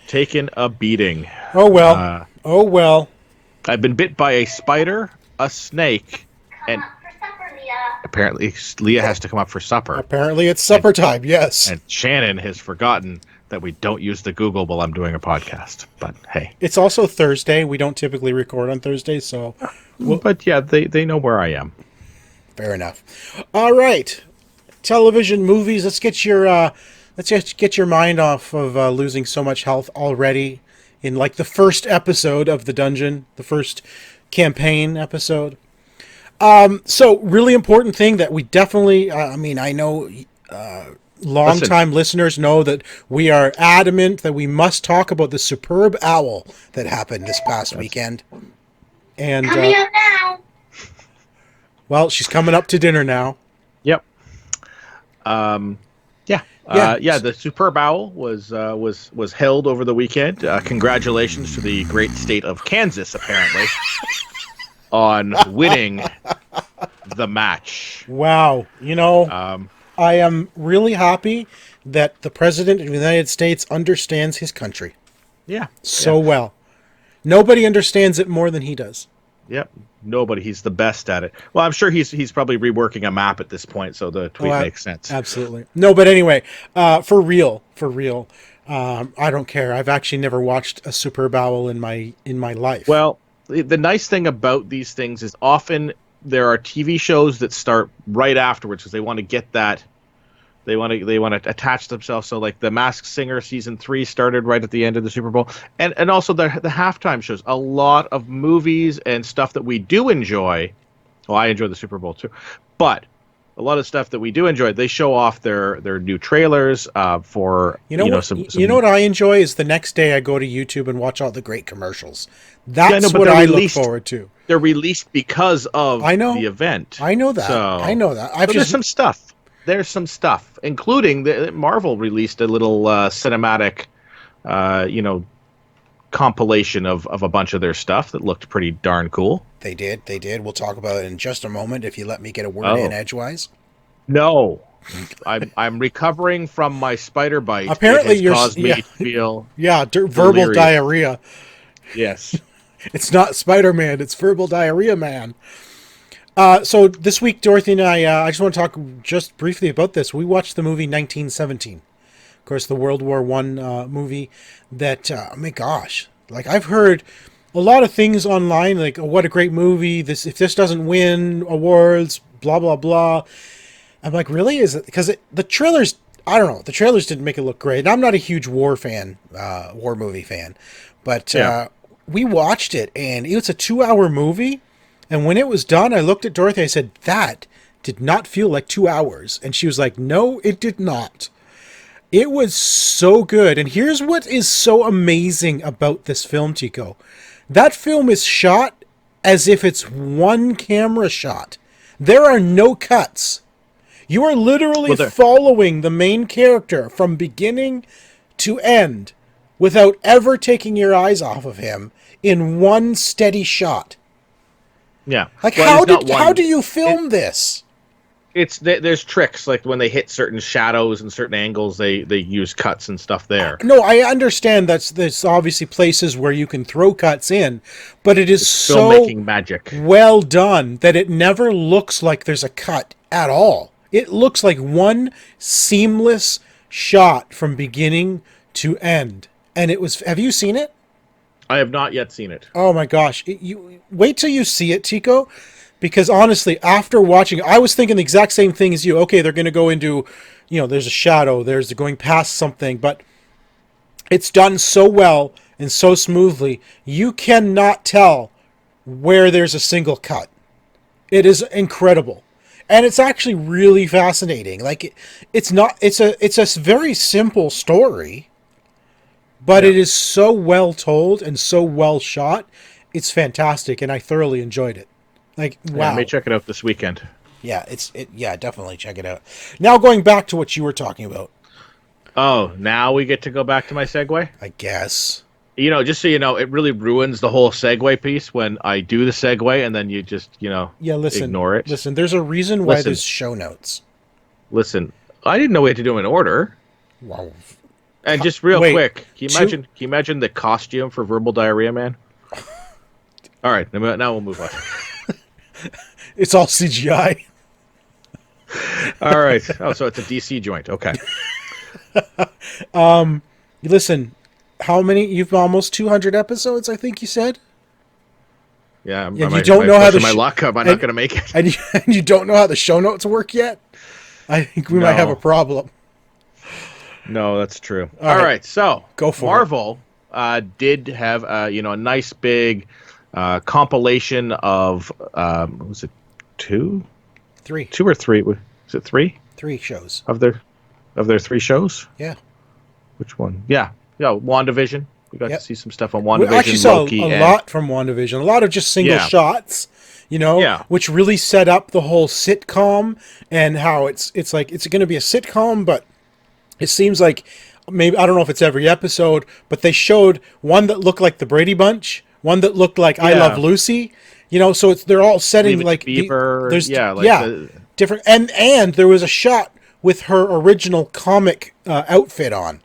Taking a beating. Oh well. Oh well. I've been bit by a spider, a snake, and apparently Leah has to come up for supper. Apparently it's supper time. Yes. And Shannon has forgotten that we don't use the Google while I'm doing a podcast. But hey. It's also Thursday. We don't typically record on Thursdays, so. But yeah, they know where I am. Fair enough. All right, television, movies. Let's just get your mind off of losing so much health already in like the first episode of the dungeon, the first campaign episode. So really important thing that we definitely. I know. Long-time listeners know that we are adamant that we must talk about the superb owl that happened this past weekend. And Coming up now. well, she's coming up to dinner now. Yep. Yeah. The Superb Owl was held over the weekend. Congratulations to the great state of Kansas, apparently, on winning the match. Wow. I am really happy that the President of the United States understands his country Yeah. so well. Nobody understands it more than he does. Yep. Nobody. He's the best at it. Well, I'm sure he's probably reworking a map at this point, so the tweet makes sense. Absolutely. No, but anyway, for real, I don't care. I've actually never watched a Superb Owl in my life. Well, the nice thing about these things is often there are TV shows that start right afterwards because they want to get that. They want to attach themselves. So like the Masked Singer season 3 started right at the end of the Super Bowl, and also the halftime shows. A lot of movies and stuff that we do enjoy. Well, I enjoy the Super Bowl too, but a lot of stuff that we do enjoy, they show off their new trailers for some. You know what I enjoy is the next day I go to YouTube and watch all the great commercials. That's what I look forward to. They're released because of the event. I know that. So, I know that. There's some stuff. There's some stuff, including Marvel released a little cinematic, compilation of a bunch of their stuff that looked pretty darn cool. They did. We'll talk about it in just a moment if you let me get a word in edgewise. No. I'm recovering from my spider bite. Apparently it has caused me to feel verbal diarrhea. Yes. It's not Spider-Man, it's verbal diarrhea man. So this week, Dorothy and I just want to talk just briefly about this. We watched the movie 1917. Of course, the World War I movie that, my gosh, Like, I've heard a lot of things online, like, oh, what a great movie. If this doesn't win awards, blah, blah, blah. I'm like, really? Is it? Because the trailers, I don't know. The trailers didn't make it look great. And I'm not a huge war movie fan. But we watched it, and it was a 2-hour movie. And when it was done, I looked at Dorothy. I said, that did not feel like 2 hours. And she was like, no, it did not. It was so good. And here's what is so amazing about this film, Tycko. That film is shot as if it's one camera shot. There are no cuts. You are literally following the main character from beginning to end without ever taking your eyes off of him in one steady shot. Yeah. Like, how do you film this? There's tricks, like when they hit certain shadows and certain angles, they use cuts and stuff there. No, I understand there's obviously places where you can throw cuts in, but it's so filmmaking magic. Well done that it never looks like there's a cut at all. It looks like one seamless shot from beginning to end. And it was. Have you seen it? I have not yet seen it. Oh my gosh! You wait till you see it, Tycko. Because honestly, after watching, I was thinking the exact same thing as you. Okay, they're going to go into, there's a shadow, they're going past something, but it's done so well and so smoothly, you cannot tell where there's a single cut. It is incredible. And it's actually really fascinating. Like, it's a very simple story, but it is so well told and so well shot. It's fantastic, and I thoroughly enjoyed it. Like, wow. Yeah, I may check it out this weekend. Yeah, definitely check it out. Now, going back to what you were talking about. Oh, now we get to go back to my segue? I guess. Just so you know, it really ruins the whole segue piece when I do the segue and then you just, ignore it. Listen, there's a reason why there's show notes. Listen, I didn't know we had to do them in order. Wow. And just real quick, can you imagine the costume for Verbal Diarrhea Man? All right, now we'll move on. It's all CGI. All right. Oh, so it's a DC joint. Okay. Listen, how many? You've almost 200 episodes, I think you said. Yeah. And you don't know how my luck. Am I not going to make it? And you don't know how the show notes work yet. I think we might have a problem. No, that's true. All right. So go for Marvel did have a nice big compilation of was it 2 or 3? Is it 3? 3 shows of their 3 shows. Yeah. Which one? Yeah. WandaVision. We got to see some stuff on WandaVision. We actually saw a lot from WandaVision. A lot of just single shots. Which really set up the whole sitcom and how it's like it's going to be a sitcom, but it seems like maybe, I don't know if it's every episode, but they showed one that looked like the Brady Bunch, one that looked like I Love Lucy, so they're all setting like Beaver, different, and there was a shot with her original comic outfit on,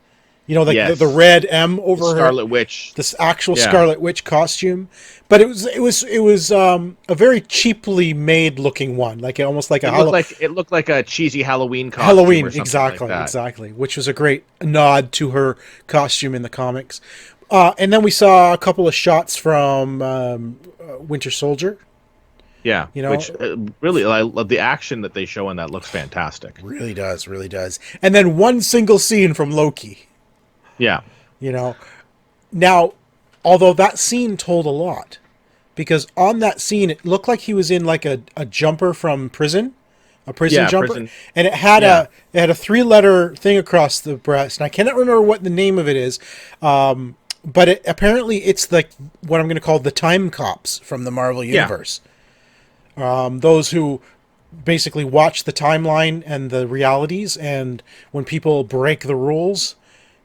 the red M over her Scarlet Witch, this actual Scarlet Witch costume, but it was a very cheaply made looking one, like almost like it looked like a cheesy Halloween costume. Exactly, which was a great nod to her costume in the comics. And then we saw a couple of shots from Winter Soldier. Yeah, which really, the action that they show in that looks fantastic. Really does. And then one single scene from Loki. Yeah. Now, although that scene told a lot, because on that scene, it looked like he was in like a jumper from prison. A prison jumper, and it had a 3-letter thing across the breast, and I cannot remember what the name of it is, but apparently it's like what I'm going to call the time cops from the Marvel universe. Those who basically watch the timeline and the realities, and when people break the rules,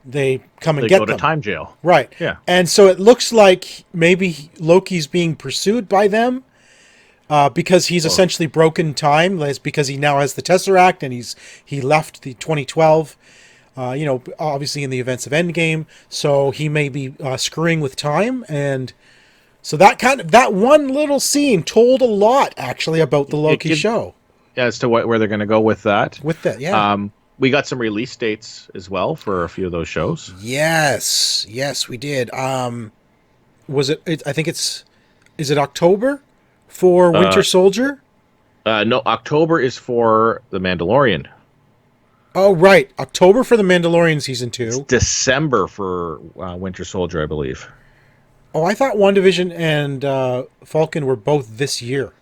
they come and get them. They go to time jail. Right. Yeah. And so it looks like maybe Loki's being pursued by them. Because he's essentially broken time, because he now has the Tesseract, and he left the 2012, obviously in the events of Endgame, so he may be screwing with time, and so that one little scene told a lot actually about the Loki show. Yeah, as to where they're going to go with that. Yeah. We got some release dates as well for a few of those shows. Yes, we did. I think it's, is it October for Winter Soldier? No, October is for The Mandalorian. Oh, right. October for The Mandalorian season 2. It's December for Winter Soldier, I believe. Oh, I thought WandaVision and Falcon were both this year.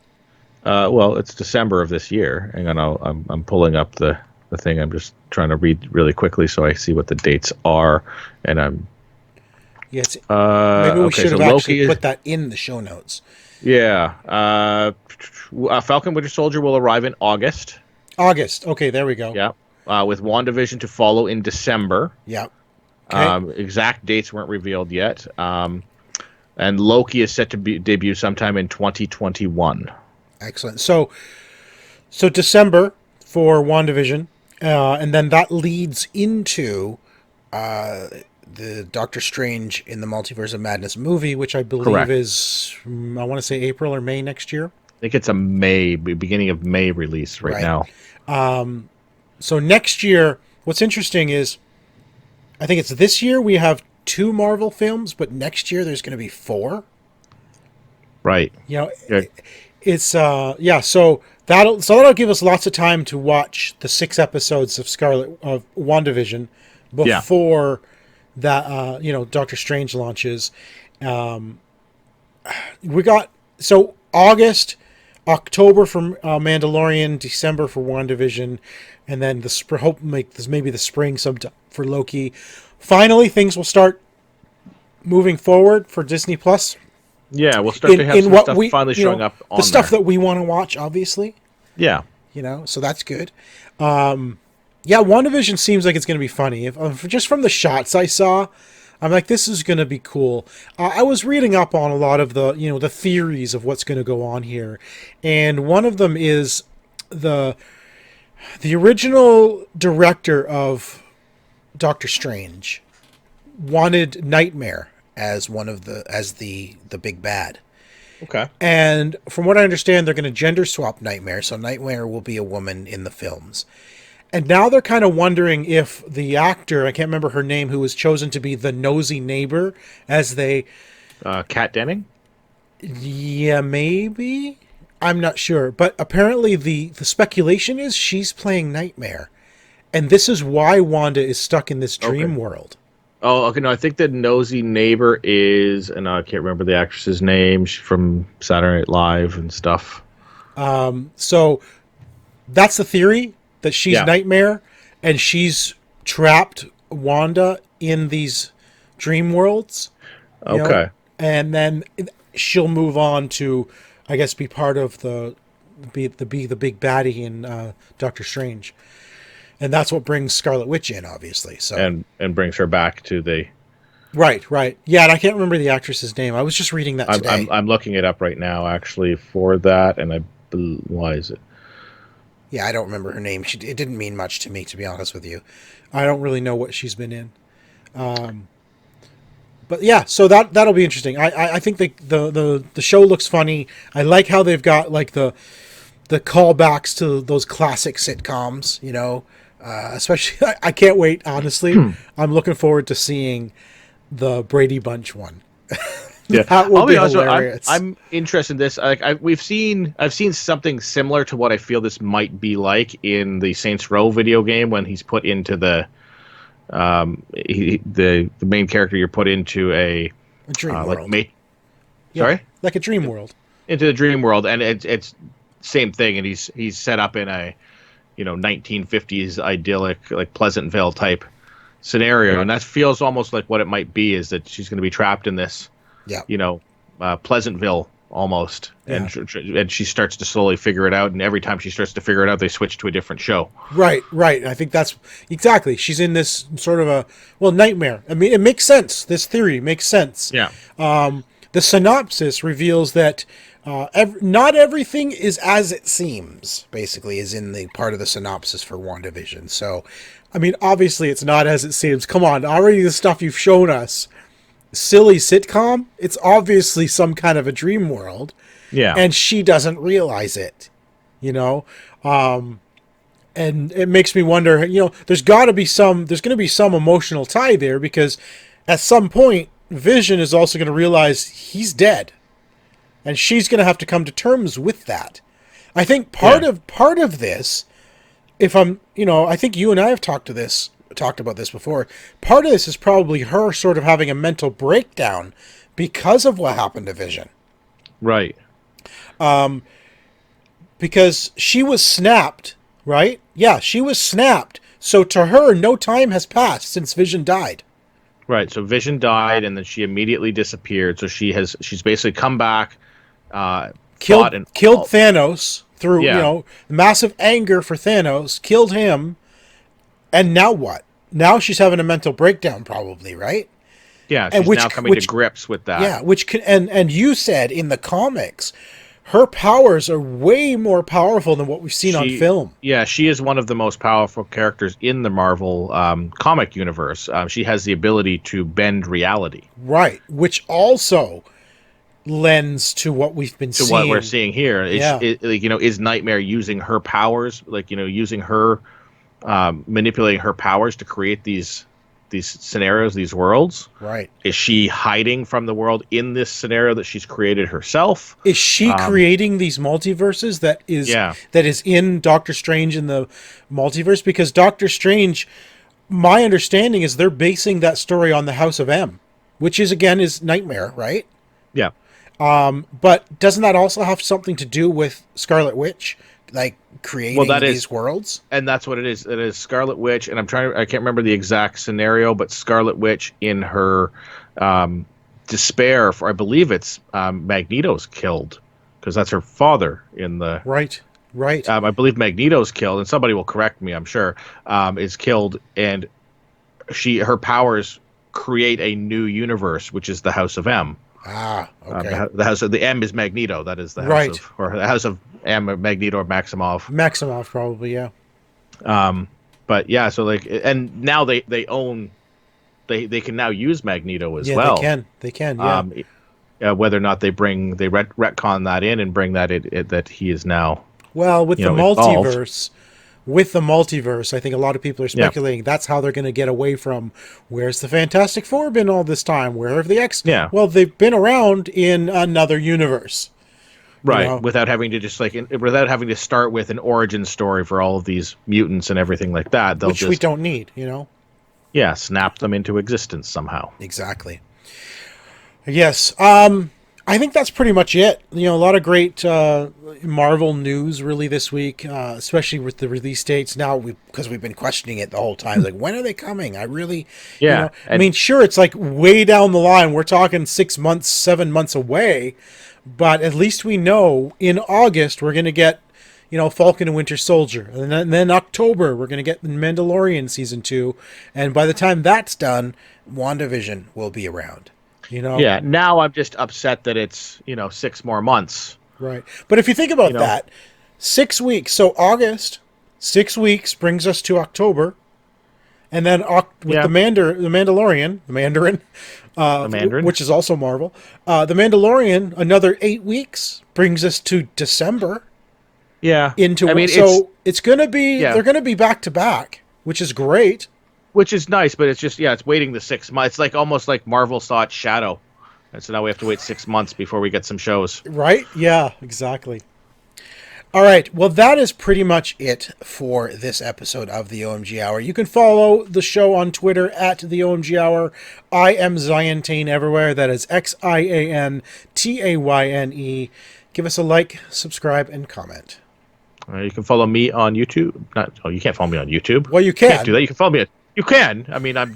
Well, it's December of this year. Hang on, I'm pulling up the thing. I'm just trying to read really quickly so I see what the dates are. And I'm... Yes. Maybe we should have actually Loki put that in the show notes. Yeah. Falcon Winter Soldier will arrive in August. August. Okay, there we go. Yeah. With WandaVision to follow in December. Yeah. Okay. Exact dates weren't revealed yet. And Loki is set to debut sometime in 2021. Excellent. So December for WandaVision, and then that leads into the Doctor Strange in the Multiverse of Madness movie, which I believe Correct. is, I want to say April or May next year. I think it's a beginning of May release right now. So next year, what's interesting is, I think it's this year we have 2 Marvel films, but next year there's going to be 4. Right. You know, Yeah. it's so that'll give us lots of time to watch the 6 episodes of WandaVision before that Doctor Strange launches. We got August, October for Mandalorian, December for WandaVision, and then maybe the spring sometime for Loki. Finally, things will start moving forward for Disney Plus. Yeah, we'll start to have some stuff finally showing up on the stuff that we want to watch, obviously. Yeah. So that's good. WandaVision seems like it's going to be funny. If just from the shots I saw, I'm like, this is going to be cool. I was reading up on a lot of the theories of what's going to go on here, and one of them is the original director of Doctor Strange wanted Nightmare as the big bad. Okay. And from what I understand, they're going to gender swap Nightmare, so Nightmare will be a woman in the films. And now they're kind of wondering if the actor, I can't remember her name, who was chosen to be the nosy neighbor, as they... Kat Denning? Yeah, maybe? I'm not sure. But apparently the speculation is she's playing Nightmare. And this is why Wanda is stuck in this dream world. Oh, okay. No, I think the nosy neighbor is, and I can't remember the actress's name. She's from Saturday Night Live and stuff. So that's the theory, that she's Nightmare, and she's trapped Wanda in these dream worlds. Okay. And then she'll move on to, I guess, be part of the big baddie in Doctor Strange. And that's what brings Scarlet Witch in, obviously. So and brings her back to the... Right. Yeah, and I can't remember the actress's name. I was just reading that today. I'm looking it up right now, actually, for that, and why is it? Yeah, I don't remember her name. It didn't mean much to me, to be honest with you. I don't really know what she's been in. But yeah, so that'll be interesting. I think the show looks funny. I like how they've got like the callbacks to those classic sitcoms, especially I can't wait, honestly. I'm looking forward to seeing the Brady Bunch one. Yeah, that will be hilarious. I'm interested in this. I've seen something similar to what I feel this might be like in the Saints Row video game when he's put into the main character. You're put into a dream world. Sorry, like a dream world. Into the dream world, and it's same thing. And he's set up in a 1950s idyllic, like Pleasantville type scenario, and that feels almost like what it might be. Is that she's going to be trapped in this. Pleasantville almost, and she starts to slowly figure it out, and every time she starts to figure it out, they switch to a different show. Right. I think that's exactly. She's in this sort of a nightmare. I mean, it makes sense. This theory makes sense. Yeah. The synopsis reveals that not everything is as it seems. Basically, is in the part of the synopsis for WandaVision. So, I mean, obviously, it's not as it seems. Come on, already the stuff you've shown us. Silly sitcom, it's obviously some kind of a dream world, and she doesn't realize it, and it makes me wonder, there's going to be some emotional tie there, because at some point Vision is also going to realize he's dead, and she's going to have to come to terms with that. I think part of this, if I'm, I think you and I have talked about this before. Part of this is probably her sort of having a mental breakdown because of what happened to Vision. Right. Because she was snapped, right? Yeah, she was snapped. So to her, no time has passed since Vision died. Right. So Vision died, and then she immediately disappeared. So she's basically come back, killed Thanos through massive anger for Thanos, killed him, and now what? Now she's having a mental breakdown, probably, right? Yeah, she's now coming to grips with that. Yeah, and you said in the comics, her powers are way more powerful than what we've seen on film. Yeah, she is one of the most powerful characters in the Marvel comic universe. She has the ability to bend reality. Right, which also lends to what we've been seeing. To what we're seeing here. Is Nightmare using her powers, using her, manipulating her powers to create these scenarios, these worlds? Right. Is she hiding from the world in this scenario that she's created herself? Is she creating these multiverses that is in Doctor Strange in the multiverse? Because Doctor Strange, my understanding is they're basing that story on the House of M, which is Nightmare, right? Yeah. But doesn't that also have something to do with Scarlet Witch? Like creating these worlds, and that's what it is. It is Scarlet Witch, and I can't remember the exact scenario, but Scarlet Witch in her despair for, I believe it's Magneto's killed, because that's her father in the right. I believe Magneto's killed, and somebody will correct me. I'm sure is killed, and her powers create a new universe, which is the House of M. Ah, okay. The House of the M is Magneto. That is the House of, or the House of M, or Magneto, or Maximoff. Maximoff, probably, yeah. But yeah, so and now they own, they can now use Magneto as well. They can, yeah. Whether or not they retcon that in and bring that that he is now. Well, with the multiverse. With the multiverse, I think a lot of people are speculating that's how they're going to get away from where's the Fantastic Four been all this time? Where have the X? Yeah. Well, they've been around in another universe. Right, without having to without having to start with an origin story for all of these mutants and everything like that. Which we don't need, Yeah, snap them into existence somehow. Exactly. Yes. I think that's pretty much it. A lot of great Marvel news really this week, especially with the release dates now, because we've been questioning it the whole time. Like, when are they coming? I really, I mean, sure, it's like way down the line. We're talking 6 months, 7 months away, but at least we know in August we're going to get, Falcon and Winter Soldier. And then October, we're going to get the Mandalorian Season 2. And by the time that's done, WandaVision will be around. Yeah, now I'm just upset that it's, 6 more months. Right. But if you think about that, 6 weeks. So August, 6 weeks brings us to October. And then with the Mandarin, which is also Marvel, the Mandalorian, another 8 weeks brings us to December. Yeah. It's going to be, they're going to be back to back, which is great. Which is nice, but it's just, it's waiting the 6 months. It's like almost like Marvel saw its shadow. And so now we have to wait 6 months before we get some shows. Right? Yeah, exactly. All right. Well, that is pretty much it for this episode of the OMG Hour. You can follow the show on Twitter at the OMG Hour. I am Ziantane everywhere. That is XIANTAYNE. Give us a like, subscribe, and comment. You can follow me on YouTube. You can't follow me on YouTube. Well, you can. You can't do that. You can follow me. You can. I mean, I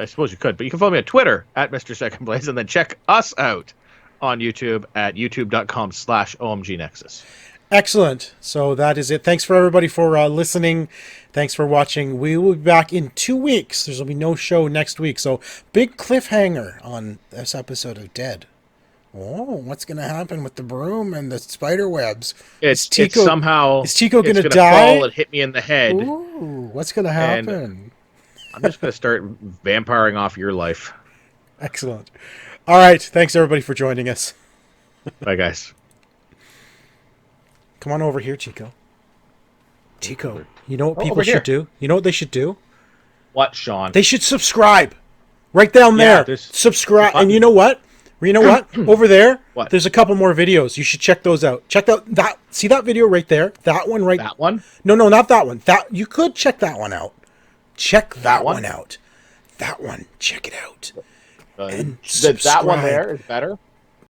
suppose you could, but you can follow me on Twitter at Mr. Second Place, and then check us out on YouTube at youtube.com/OMGNexus. Excellent. So that is it. Thanks for everybody for listening. Thanks for watching. We will be back in 2 weeks. There's going to be no show next week. So big cliffhanger on this episode of D.E.A.D. Oh, what's going to happen with the broom and the spider webs? Is Tycko going to die? Fall and hit me in the head. Ooh, what's going to happen? And I'm just going to start vampiring off your life. Excellent. All right. Thanks, everybody, for joining us. Bye, guys. Come on over here, Chico. Chico, you know what people should do? You know what they should do? What, Sean? They should subscribe. Right down Yeah, there. there's Subscribe. a And you know what? Over there, What? there's a couple more videos. You should check those out. Check out that. See that video right there? That one right. That one? No, not that one. That you could check that one out. Check that one? one out. That one. Check it out. And That one subscribe. there is better.